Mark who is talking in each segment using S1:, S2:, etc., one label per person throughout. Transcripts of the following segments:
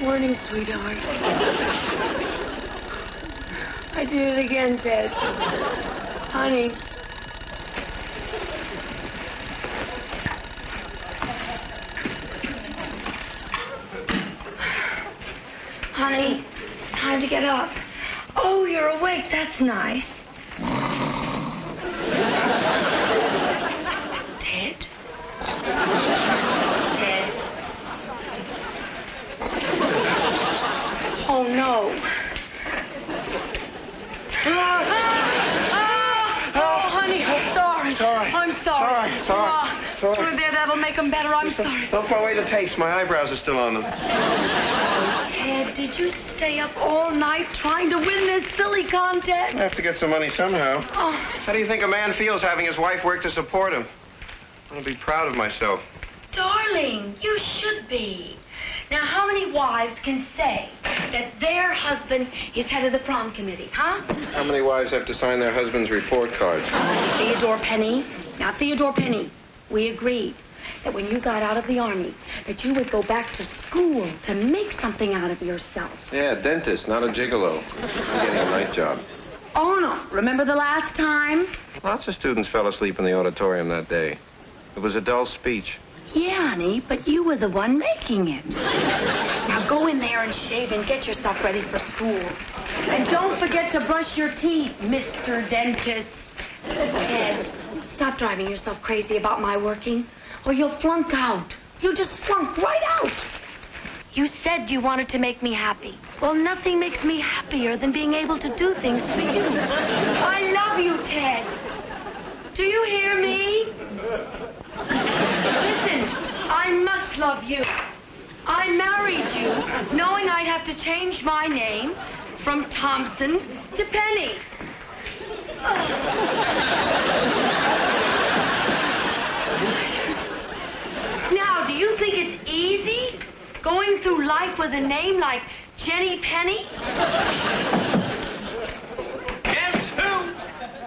S1: Morning, sweetheart. I did it again, Ted. Honey. Honey, it's time to get up. Oh, you're awake. That's nice. Ted? Ted? Oh, no. Oh, honey, I'm sorry.
S2: It's all right.
S1: I'm sorry.
S2: It's all right. It's all right.
S1: There, that'll make them better. I'm sorry.
S2: Don't throw away the tapes. My eyebrows are still on them.
S1: Oh, Ted, did you stay up all night trying to win this silly contest?
S2: I have to get some money somehow.
S1: Oh.
S2: How do you think a man feels having his wife work to support him? I want to be proud of myself.
S1: Darling, you should be. Now, how many wives can say that their husband is head of the prom committee, huh?
S2: How many wives have to sign their husband's report cards?
S1: Theodore Penny. Not Theodore Penny. We agreed that when you got out of the Army, that you would go back to school to make something out of yourself.
S2: Yeah, dentist, not a gigolo. I'm getting a night job.
S1: Oh, no. Remember the last time?
S2: Lots of students fell asleep in the auditorium that day. It was a dull speech.
S1: Yeah, honey, but you were the one making it. Now go in there and shave and get yourself ready for school. And don't forget to brush your teeth, Mr. Dentist. Ted, stop driving yourself crazy about my working, or you'll flunk out. You'll just flunk right out. You said you wanted to make me happy. Well, nothing makes me happier than being able to do things for you. I love you, Ted. Do you hear me? Listen, I must love you. I married you knowing I'd have to change my name from Thompson to Penny. Now, do you think it's easy going through life with a name like Jenny Penny?
S3: Guess who?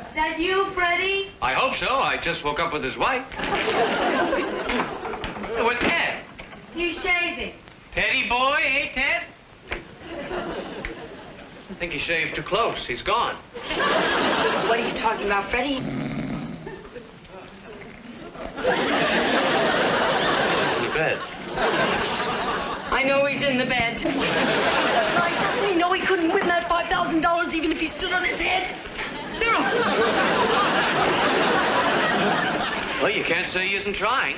S1: Is that you, Freddie?
S3: I hope so. I just woke up with his wife. It was Ted.
S1: He's shaving.
S3: Teddy boy, eh, Ted? I think he shaved too close. He's gone.
S1: What are you talking about, Freddie?
S3: In the bed.
S1: I know he's in the bed. Right, doesn't he know he couldn't win that $5,000 even if he stood on his head?
S3: Well, you can't say he isn't trying.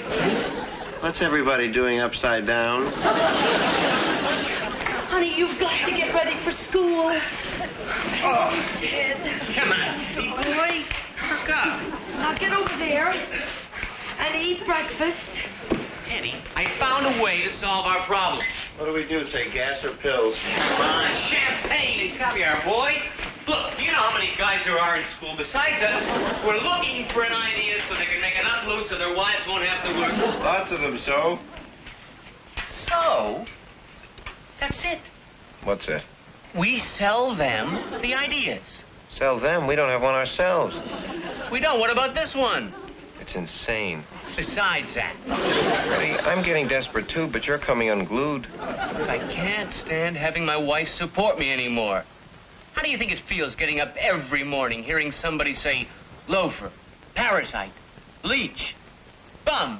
S2: What's everybody doing upside down?
S1: Honey, you've got to get ready for school. Oh, Ted.
S3: Come on, Teddy boy. Look up.
S1: Now get over there and eat breakfast.
S3: Teddy, I found a way to solve our problem.
S2: What do we do, say gas or pills?
S3: Come on, champagne and caviar, boy. Look, do you know how many guys there are in school besides us? We're looking for an idea so they can make enough loot so their wives won't have to work.
S2: Lots of them, so?
S3: So, that's it.
S2: What's it?
S3: We sell them the ideas.
S2: Sell them? We don't have one ourselves.
S3: We don't. What about this one?
S2: It's insane.
S3: Besides that,
S2: Freddie, I'm getting desperate too, but you're coming unglued.
S3: I can't stand having my wife support me anymore. How do you think it feels getting up every morning hearing somebody say loafer, parasite, leech, bum?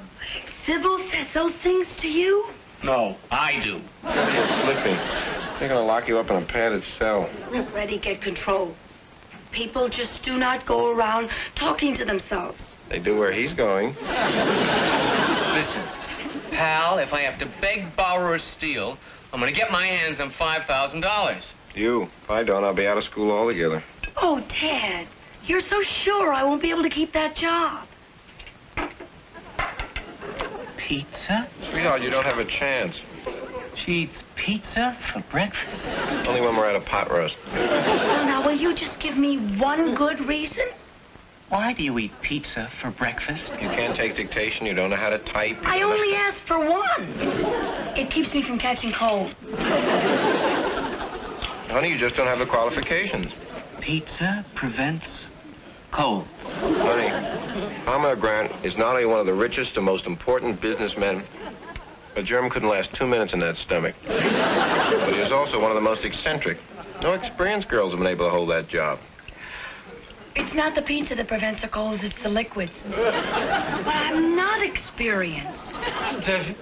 S1: Sybil says those things to you?
S3: No, I do.
S2: Flipping. They're gonna lock you up in a padded cell.
S1: Freddie, get control. People just do not go around talking to themselves.
S2: They do where he's going.
S3: Listen, pal, if I have to beg, borrow, or steal, I'm gonna get my hands on $5,000.
S2: You. If I don't, I'll be out of school altogether.
S1: Oh, Ted, you're so sure I won't be able to keep that job.
S3: Pizza?
S2: Sweetheart, you don't have a chance.
S3: She eats pizza for breakfast?
S2: Only when we're at a pot roast.
S1: Well, now, will you just give me one good reason?
S3: Why do you eat pizza for breakfast?
S2: You can't take dictation. You don't know how to type.
S1: I only asked for one. It keeps me from catching cold.
S2: Honey, you just don't have the qualifications.
S3: Pizza prevents colds.
S2: Honey, Pamela Grant is not only one of the richest and most important businessmen, A germ couldn't last 2 minutes in that stomach. But he was also one of the most eccentric. No experienced girls have been able to hold that job.
S1: It's not the pizza that prevents the colds, it's the liquids. But I'm not experienced.
S3: The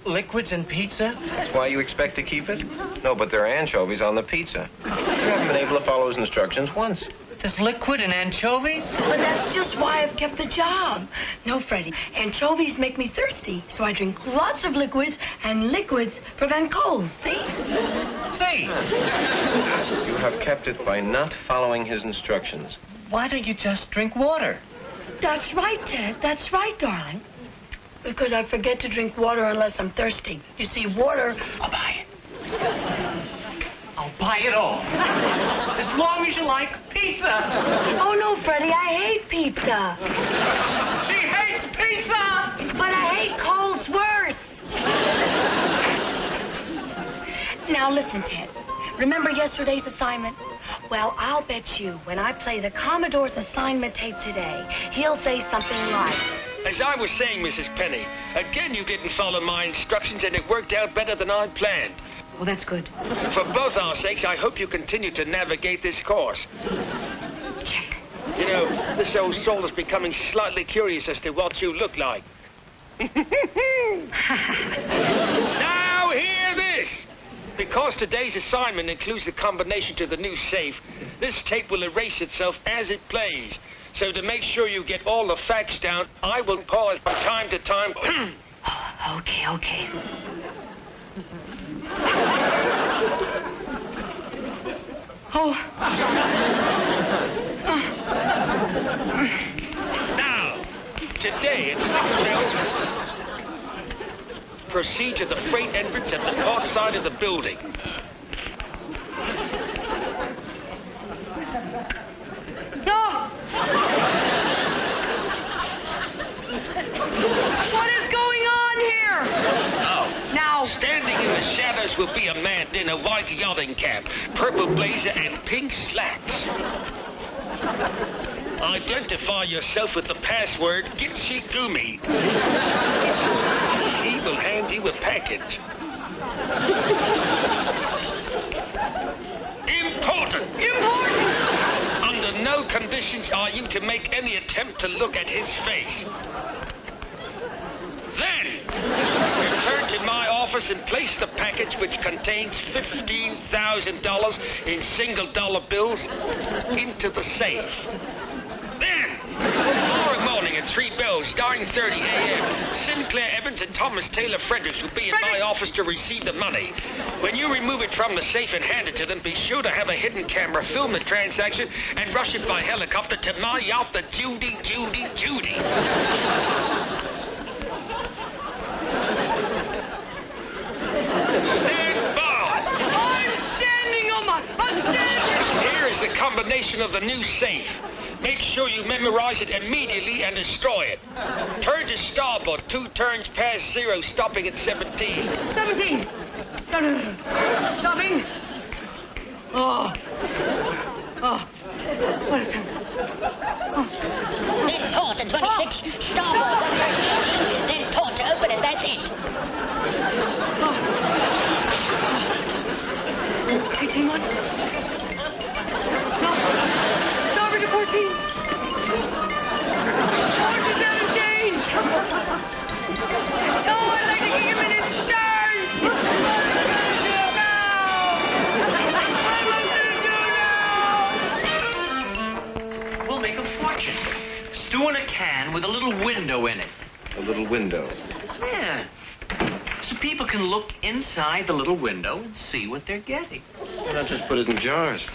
S3: liquids in pizza?
S2: That's why you expect to keep it? No, but there are anchovies on the pizza. You haven't been able to follow his instructions once.
S3: There's liquid in anchovies?
S1: But that's just why I've kept the job. No, Freddie, anchovies make me thirsty, so I drink lots of liquids, and liquids prevent colds, see?
S3: Say,
S2: You have kept it by not following his instructions.
S3: why don't you just drink water?
S1: That's right, Ted. That's right, darling. Because I forget to drink water unless I'm thirsty. You see, water...
S3: I'll buy it. I'll buy it all. As long as you like pizza.
S1: Oh, no, Freddie, I hate pizza.
S3: She hates pizza!
S1: But I hate colds worse. Now, listen, Ted. Remember yesterday's assignment? Well, I'll bet you when I play the Commodore's assignment tape today, he'll say something like...
S4: As I was saying, Mrs. Penny, again you didn't follow my instructions and it worked out better than I'd planned.
S1: Well, that's good.
S4: For both our sakes, I hope you continue to navigate this course.
S1: Check.
S4: You know, this old soul is becoming slightly curious as to what you look like. Now hear this! Because today's assignment includes the combination to the new safe, this tape will erase itself as it plays. So to make sure you get all the facts down, I will pause from time to time.
S1: Okay.
S4: Now, today at 6 bells, proceed to the freight entrance at the north side of the building.
S1: No! What is going on here? Now,
S4: Standing in the shadows will be a man in a white yachting cap, purple blazer, and pink slacks. Identify yourself with the password Gitchigumi. He will hand you a package. Important! Under no conditions are you to make any attempt to look at his face. Then, return to my office and place the package, which contains $15,000 in single dollar bills, into the safe. Then, tomorrow morning at 3 bells, 9:30 a.m., Sinclair Evans and Thomas Taylor Fredericks will be in my office to receive the money. When you remove it from the safe and hand it to them, be sure to have a hidden camera film the transaction and rush it by helicopter to my yacht, the Judy. Here is the combination of the new safe. Make sure you memorize it immediately and destroy it. Turn to starboard, 2 turns past 0, stopping at 17.
S1: 17! Stopping! Oh. What is that?
S5: Then port to 26, starboard 113, then port to open and that's it.
S1: 18 months? No. Starboard to 14. Forward to 17. Someone like to give him an stern.
S3: We'll make a fortune. Stew in a can with a little window in it.
S2: A little window.
S3: Yeah. So people can look inside the little window and see what they're getting.
S2: Why not just put it in jars?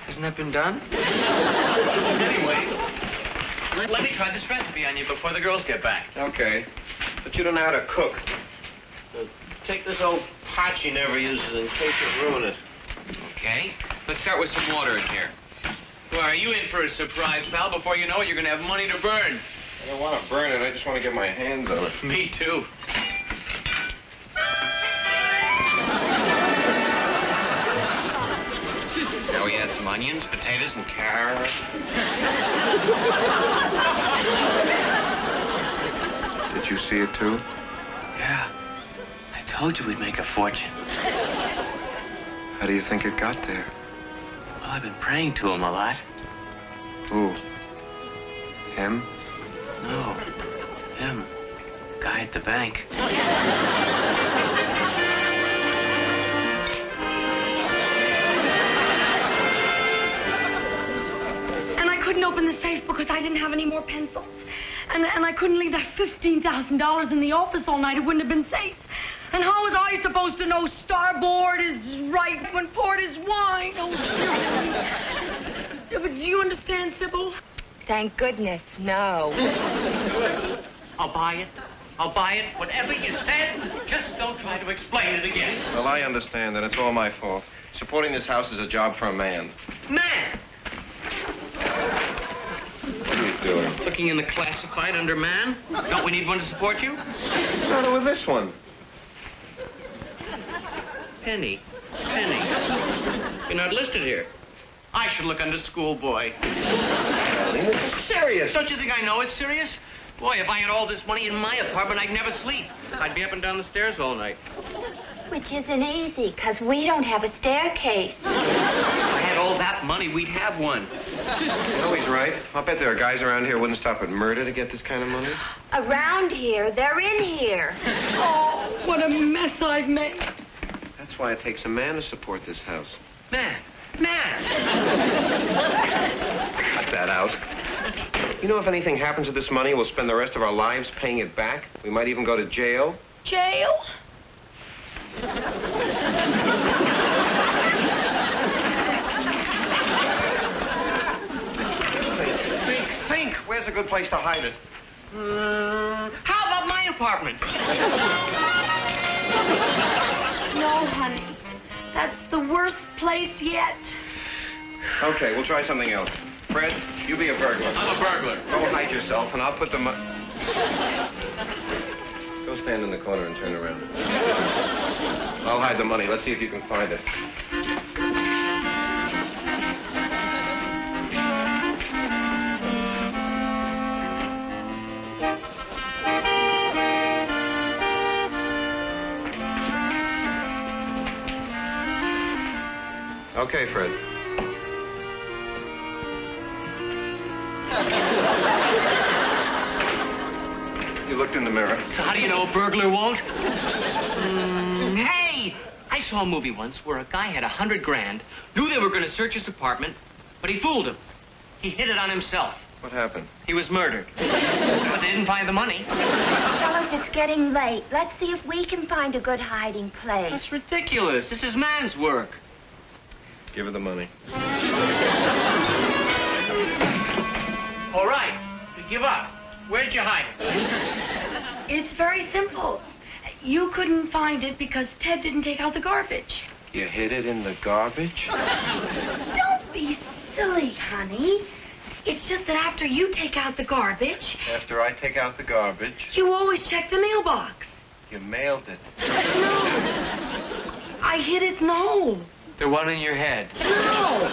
S3: Hasn't that been done? Anyway, let me try this recipe on you before the girls get back.
S2: Okay. But you don't know how to cook. Take this old pot she never uses in case you ruin it.
S3: Okay. Let's start with some water in here. Well, are you in for a surprise, pal? Before you know it, you're going to have money to burn.
S2: I don't want to burn it. I just want to get my hands on it.
S3: Me too. Now we add some onions, potatoes, and carrots.
S2: Did you see it too?
S3: Yeah. told you we'd make a fortune.
S2: How do you think it got there?
S3: Well, I've been praying to him a lot.
S2: Who? Him?
S3: No, him. The guy at the bank.
S1: And I couldn't open the safe because I didn't have any more pencils. And I couldn't leave that $15,000 in the office all night. It wouldn't have been safe. And how was I supposed to know starboard is right when port is wine? Oh, yeah, but do you understand, Sybil?
S6: Thank goodness, no.
S3: I'll buy it. I'll buy it. Whatever you said, just don't try to explain it again.
S2: Well, I understand that it's all my fault. Supporting this house is a job for a man.
S3: Man!
S2: What are you doing?
S3: Looking in the classified under man? Don't we need one to support you?
S2: What's the matter with this one?
S3: Penny. Penny. You're not listed here. I should look under schoolboy.
S2: Darling, this is serious.
S3: Don't you think I know it's serious? Boy, if I had all this money in my apartment, I'd never sleep. I'd be up and down the stairs all night.
S6: Which isn't easy, because we don't have a staircase.
S3: If I had all that money, we'd have one.
S2: You know he's right. I'll bet there are guys around here who wouldn't stop at murder to get this kind of money.
S6: Around here, they're in here.
S1: Oh, what a mess I've made.
S2: That's why it takes a man to support this house.
S3: Man. Man!
S2: Cut that out. You know, if anything happens to this money, we'll spend the rest of our lives paying it back. We might even go to jail.
S1: Jail?
S2: Think. Where's a good place to hide it?
S3: How about my apartment?
S1: No, honey. That's the worst place yet.
S2: Okay, we'll try something else. Fred, you be a burglar.
S3: I'm a burglar.
S2: Go hide yourself, and I'll put the money... Go stand in the corner and turn around. I'll hide the money. Let's see if you can find it. Okay, Fred. You looked in the mirror.
S3: So how do you know a burglar won't? Hey! I saw a movie once where a guy had 100 grand, knew they were going to search his apartment, but he fooled him. He hid it on himself.
S2: What happened?
S3: He was murdered. But they didn't find the money.
S6: Fellas, it's getting late. Let's see if we can find a good hiding place.
S3: That's ridiculous. This is man's work.
S2: Give her the money.
S3: All right. You give up. Where'd you hide it?
S1: It's very simple. You couldn't find it because Ted didn't take out the garbage.
S2: You hid it in the garbage?
S1: Don't be silly, honey. It's just that after you take out the garbage,
S2: After I take out the garbage,
S1: you always check the mailbox.
S2: you mailed it.
S1: No. I hid it in the hole.
S3: The one in your head.
S1: No.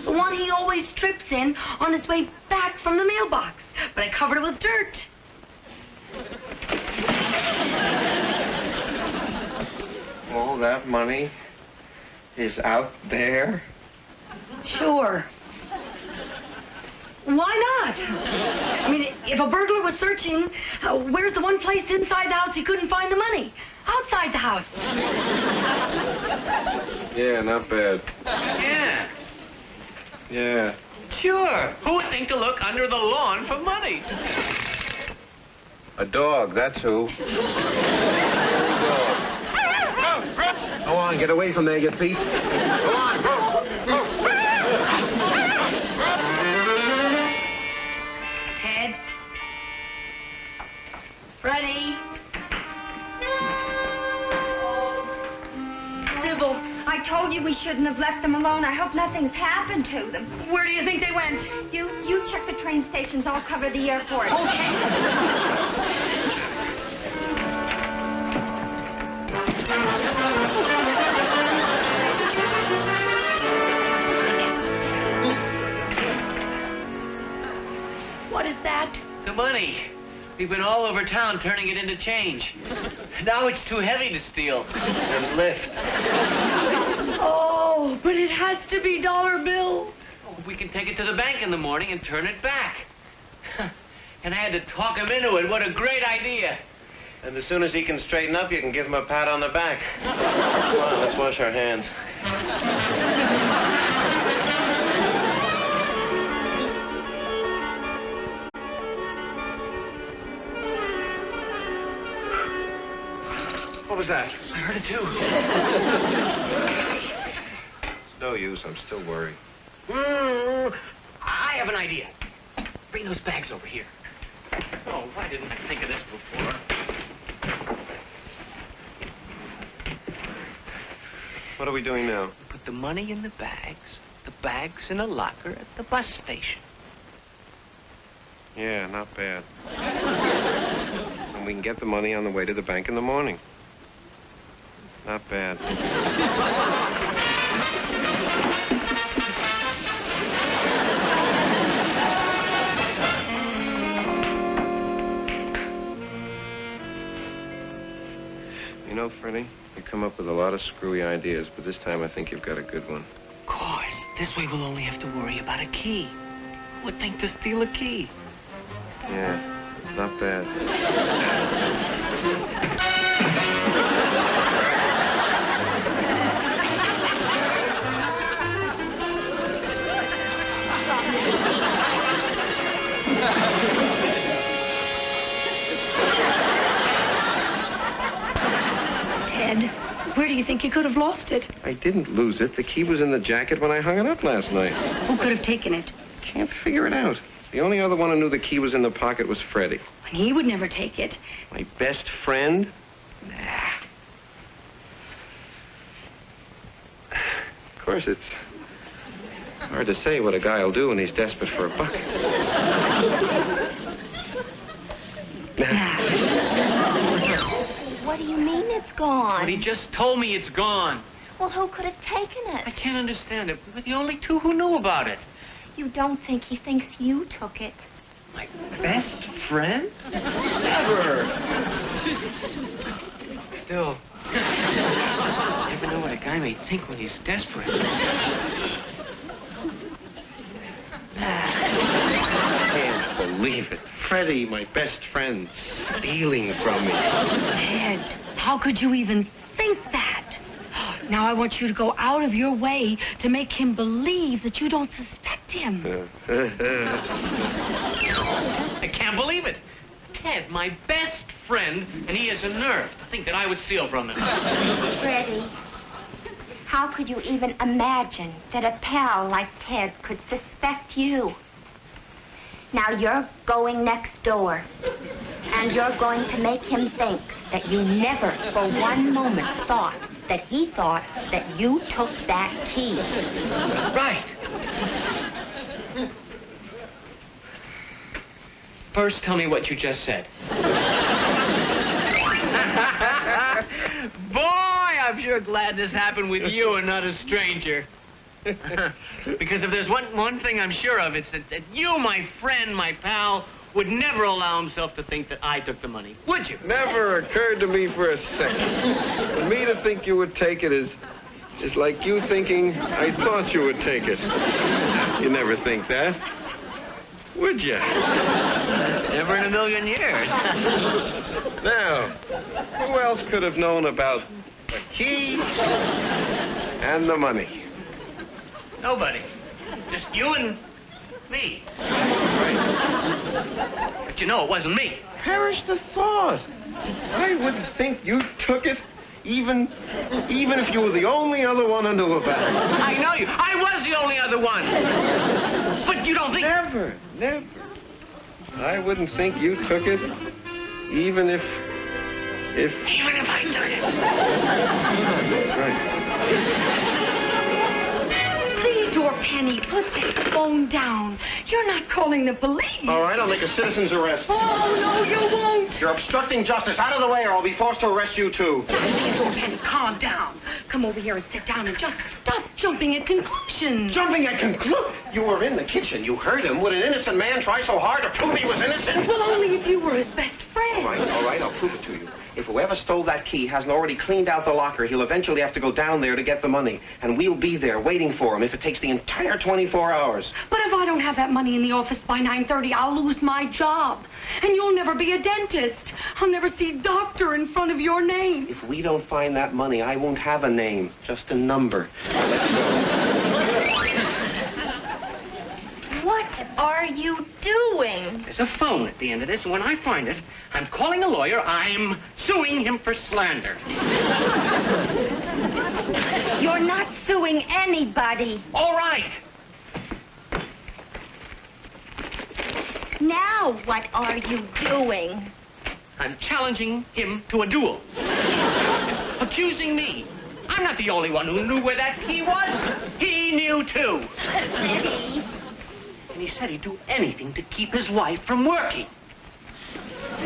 S1: The one he always trips in on his way back from the mailbox. But I covered it with dirt.
S2: All that money is out there?
S1: Sure. Why not? I mean, if a burglar was searching, where's the one place inside the house he couldn't find the money? Outside the house.
S2: Yeah, not bad.
S3: Yeah.
S2: Yeah.
S3: Sure. Who would think to look under the lawn for money?
S2: A dog, that's who. Go on, get away from there, you thief. Go on, go.
S1: Ted. Freddie.
S6: Sybil, I told you we shouldn't have left them alone. I hope nothing's happened to them.
S1: Where do you think they went?
S6: You check the train stations. I'll cover the airport.
S1: Okay.
S3: The money. We've been all over town turning it into change. Now it's too heavy to steal and lift.
S1: Oh, but it has to be dollar bills.
S3: We can take it to the bank in the morning and turn it back. And I had to talk him into it. What a great idea.
S2: And as soon as he can straighten up, you can give him a pat on the back. Come on, let's wash our hands. What was that?
S3: I heard it too.
S2: It's no use, I'm still worried.
S3: I have an idea. Bring those bags over here. Oh, why didn't I think of this before?
S2: What are we doing now?
S3: Put the money in the bags in a locker at the bus station.
S2: Yeah, not bad. And we can get the money on the way to the bank in the morning. Not bad. You know, Freddie, you come up with a lot of screwy ideas, but this time I think you've got a good one.
S3: Of course. This way we'll only have to worry about a key. Who would think to steal a key?
S2: Yeah, not bad.
S1: Ted, where do you think you could have lost it?
S2: I didn't lose it. The key was in the jacket when I hung it up last night.
S1: Who could have taken it?
S2: Can't figure it out. The only other one who knew the key was in the pocket was Freddie.
S1: And he would never take it.
S2: My best friend? Nah. Of course, it's hard to say what a guy will do when he's desperate for a buck.
S6: What do you mean it's gone?
S3: But he just told me it's gone.
S6: Well, who could have taken
S3: I
S6: it?
S3: can't understand it. We're the only two who knew about it.
S6: You don't think he thinks you took it?
S3: My best friend? Never. Still, you never know what a guy may think when he's desperate.
S2: Can't believe it. Freddie, my best friend, stealing from me.
S1: Ted, how could you even think that? Now I want you to go out of your way to make him believe that you don't suspect him.
S3: I can't believe it. Ted, my best friend, and he has a nerve to think that I would steal from him.
S6: Freddie, how could you even imagine that a pal like Ted could suspect you? Now you're going next door, and you're going to make him think that you never for one moment thought that he thought that you took that key.
S3: Right. First, tell me what you just said. Boy, I'm sure glad this happened with you and not a stranger. Because if there's one thing I'm sure of, it's that you, my friend, my pal, would never allow himself to think that I took the money. Would you?
S2: Never occurred to me for a second. For me to think you would take it is like you thinking I thought you would take it. You never think that, would you?
S3: Never in a million years.
S2: Now, who else could have known about the keys and the money?
S3: Nobody. Just you and me. But you know it wasn't me.
S2: Perish the thought. I wouldn't think you took it, even if you were the only other one who knew about it.
S3: I know you. I was the only other one. But you don't think...
S2: Never. I wouldn't think you took it, even if...
S3: Even if I took it.
S2: Right.
S1: Theodore Penny, put that phone down. You're not calling the police.
S2: All right, I'll make a citizen's arrest.
S1: Oh, no, you won't.
S2: You're obstructing justice. Out of the way, or I'll be forced to arrest you, too.
S1: Theodore Penny, calm down. Come over here and sit down and just stop jumping at conclusions.
S2: Jumping at conclusions? You were in the kitchen. You heard him. Would an innocent man try so hard to prove he was innocent?
S1: Well, only if you were his best friend.
S6: is.
S7: All right, I'll prove it to you. If whoever stole that key hasn't already cleaned out the locker, he'll eventually have to go down there to get the money. And we'll be there waiting for him if it takes the entire 24 hours.
S1: But if I don't have that money in the office by 9:30, I'll lose my job. And you'll never be a dentist. I'll never see doctor in front of your name.
S7: If we don't find that money, I won't have a name, just a number. Let's go.
S6: What are you doing?
S3: There's a phone at the end of this, and when I find it, I'm calling a lawyer. I'm suing him for slander.
S6: You're not suing anybody.
S3: All right.
S6: Now what are you doing?
S3: I'm challenging him to a duel. Accusing me. I'm not the only one who knew where that key was. He knew, too.
S6: Freddie.
S3: And he said he'd do anything to keep his wife from working. All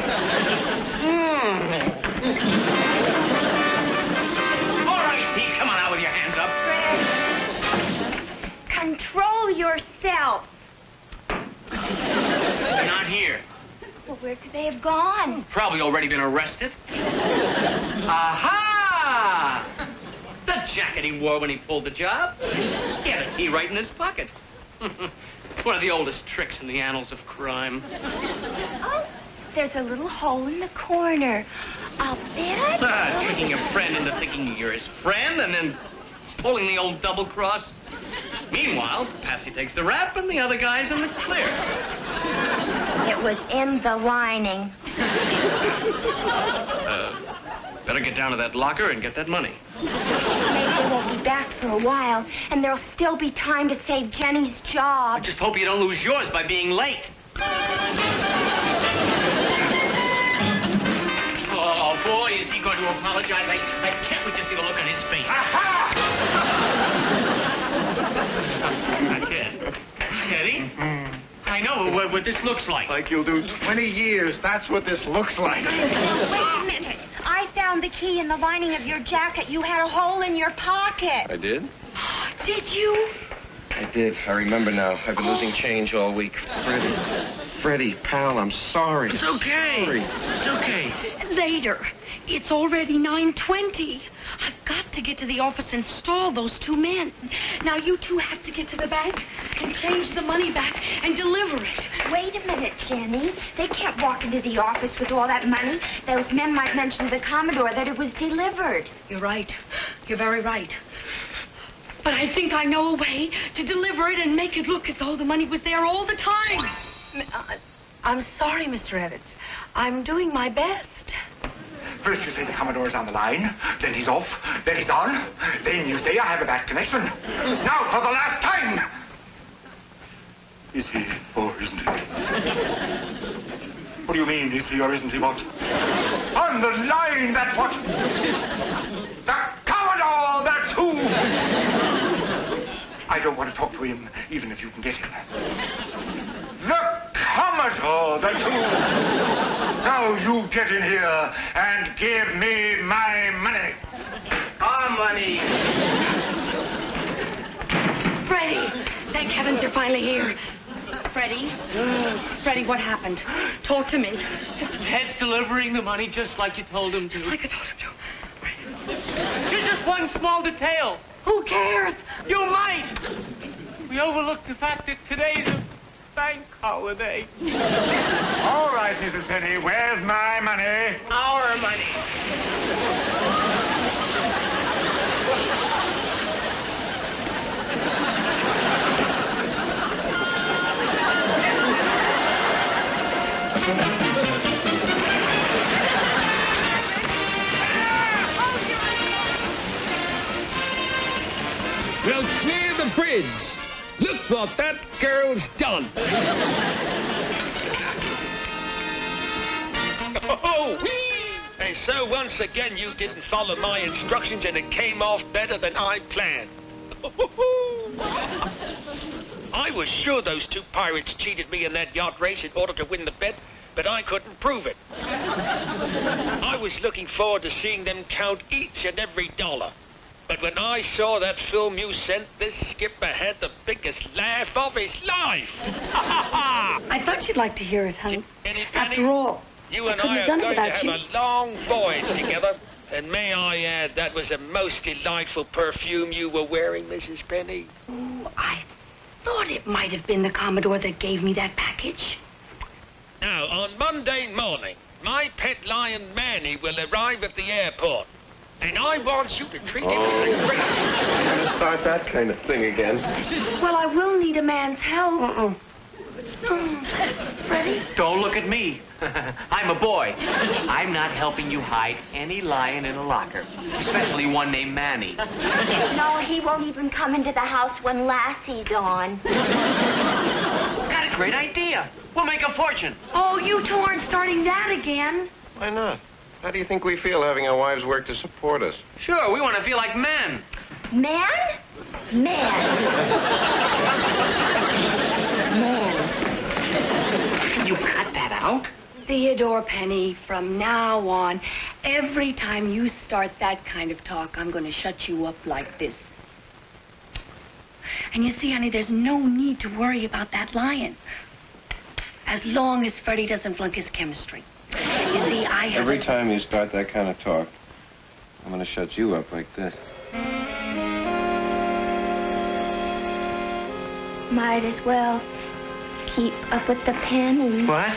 S3: right, Pete, come on out with your hands up.
S6: Fred. Control yourself.
S3: They're not here.
S6: Well, where could they have gone?
S3: Probably already been arrested. Aha! The jacket he wore when he pulled the job. He had a key right in his pocket. One of the oldest tricks in the annals of crime.
S6: Oh, there's a little hole in the corner. I'll bet.
S3: Tricking your friend into thinking you're his friend and then pulling the old double cross. Meanwhile, Patsy takes the rap and the other guy's in the clear.
S6: It was in the lining.
S3: Better get down to that locker and get that money.
S6: Maybe they won't be back for a while, and there'll still be time to save Jenny's
S3: I
S6: job.
S3: just hope you don't lose yours by being late. Oh, boy, is he going to apologize. I can't wait to see the look on his face. That's it. Steady? I know what this looks like.
S8: Like you'll do 20 years. That's what this looks like.
S6: Wait a minute. I found the key in the lining of your jacket. You had a hole in your pocket.
S2: I did?
S1: Did you?
S7: I did. I remember now. I've been losing change all week. Freddie, pal, I'm sorry.
S3: It's okay.
S7: Sorry.
S3: It's okay.
S1: Later. It's already 9:20. I've got to get to the office and stall those two men. Now you two have to get to the bank and change the money back and deliver it.
S6: Wait a minute, Jenny. They can't walk into the office with all that money. Those men might mention to the Commodore that it was delivered.
S1: You're right. You're very right. But I think I know a way to deliver it and make it look as though the money was there all the time. I'm sorry, Mr. Evans. I'm doing my best.
S8: First you say the Commodore's on the line, then he's off, then he's on, then you say I have a bad connection. Now, for the last time! Is he or isn't he? What do you mean, is he or isn't he what? On the line, that's what! The Commodore, that's who! I don't want to talk to him, even if you can get him. The Commodore, that's who! Now you get in here and give me my money.
S3: Our money.
S1: Freddie, thank heavens you're finally here. Freddie? Freddie, what happened? Talk to me.
S3: Ted's delivering the money just like you told him to.
S1: Just like I told him to.
S3: There's just one small detail.
S1: Who cares?
S3: You might. We overlooked the fact that today's a bank holiday.
S8: All right, Mrs. Penny, where's my money?
S3: Our money.
S9: We'll clear the bridge. Look what that girl's done.
S4: Oh, whee! And so once again you didn't follow my instructions and it came off better than I planned. I was sure those two pirates cheated me in that yacht race in order to win the bet, but I couldn't prove it. I was looking forward to seeing them count each and every dollar. But when I saw that film you sent, this skipper had the biggest laugh of his life.
S1: I thought you'd like to hear it, honey.
S4: Penny,
S1: After all,
S4: You and
S1: couldn't
S4: I
S1: have
S4: are
S1: done it
S4: going to
S1: without
S4: have
S1: you.
S4: a long voyage together. And may I add, that was a most delightful perfume you were wearing, Mrs. Penny.
S1: Oh, I thought it might have been the Commodore that gave me that package.
S4: Now, on Monday morning, my pet lion Manny will arrive at the airport. And I want you to treat him with the greatest.
S2: You're going to start that kind of thing again.
S1: Well, I will need a man's help. Freddie?
S3: Don't look at me. I'm a boy. I'm not helping you hide any lion in a locker, especially one named Manny.
S6: No, he won't even come into the house when Lassie's on.
S3: Got a great idea. We'll make a fortune.
S1: Oh, you two aren't starting that again.
S2: Why not? How do you think we feel having our wives work to support us?
S3: Sure, we want to feel like men.
S6: Man? Man.
S3: You cut that out?
S1: Theodore Penny, from now on, every time you start that kind of talk, I'm going to shut you up like this. And you see, honey, there's no need to worry about that lion. As long as Freddie doesn't flunk his chemistry. You see, I have...
S2: Every time you start that kind of talk, I'm going to shut you up like this.
S6: Might as well keep up with the penny.
S3: What?